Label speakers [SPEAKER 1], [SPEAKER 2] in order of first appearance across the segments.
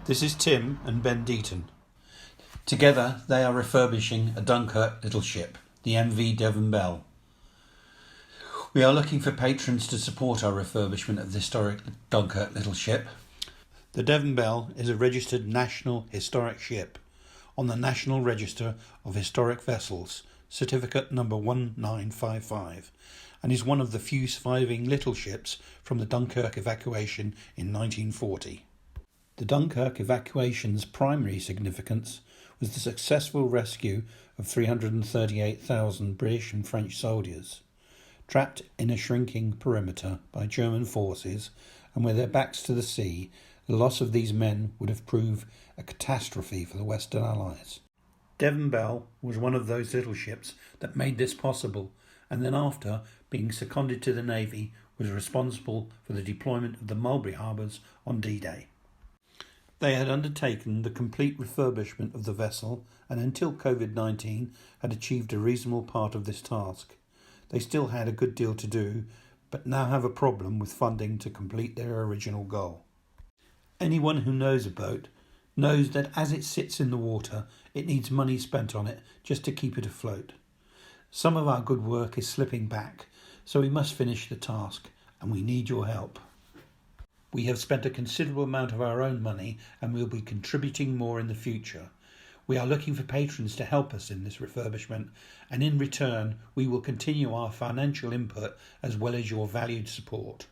[SPEAKER 1] This is Tim and Ben Deaton. Together they are refurbishing a Dunkirk little ship, the MV Devon Belle. We are looking for patrons to support our refurbishment of the historic Dunkirk little ship. The Devon Belle is a registered National Historic Ship on the National Register of Historic Vessels, certificate number 1955, and is one of the few surviving little ships from the Dunkirk evacuation in 1940. The Dunkirk evacuation's primary significance was the successful rescue of 338,000 British and French soldiers, trapped in a shrinking perimeter by German forces and with their backs to the sea. The loss of these men would have proved a catastrophe for the Western Allies. Devon Belle was one of those little ships that made this possible, and then after being seconded to the Navy was responsible for the deployment of the Mulberry Harbours on D-Day. They had undertaken the complete refurbishment of the vessel and until COVID-19 had achieved a reasonable part of this task. They still had a good deal to do, but now have a problem with funding to complete their original goal. Anyone who knows a boat knows that as it sits in the water, it needs money spent on it just to keep it afloat. Some of our good work is slipping back, so we must finish the task, and we need your help. We have spent a considerable amount of our own money and will be contributing more in the future. We are looking for patrons to help us in this refurbishment, and in return we will continue our financial input as well as your valued support.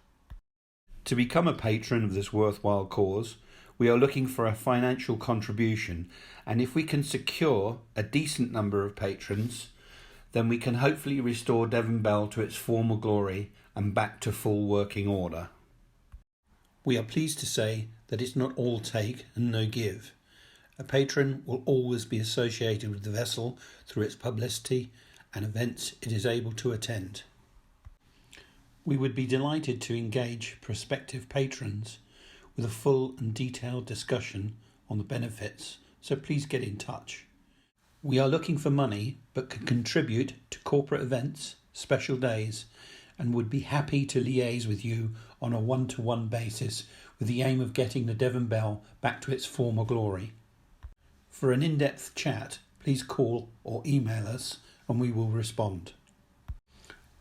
[SPEAKER 1] To become a patron of this worthwhile cause, we are looking for a financial contribution, and if we can secure a decent number of patrons, then we can hopefully restore Devon Belle to its former glory and back to full working order. We are pleased to say that it's not all take and no give. A patron will always be associated with the vessel through its publicity and events it is able to attend. We would be delighted to engage prospective patrons with a full and detailed discussion on the benefits, so please get in touch. We are looking for money but can contribute to corporate events, special days, and would be happy to liaise with you on a one-to-one basis with the aim of getting the Devon Belle back to its former glory. For an in-depth chat, please call or email us and we will respond.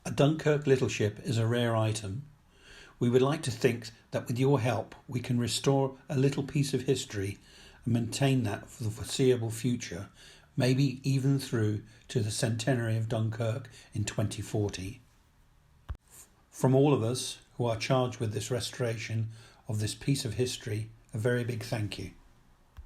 [SPEAKER 1] A Dunkirk little ship is a rare item. We would like to think that with your help we can restore a little piece of history and maintain that for the foreseeable future, maybe even through to the centenary of Dunkirk in 2040. From all of us who are charged with this restoration of this piece of history, a very big thank you.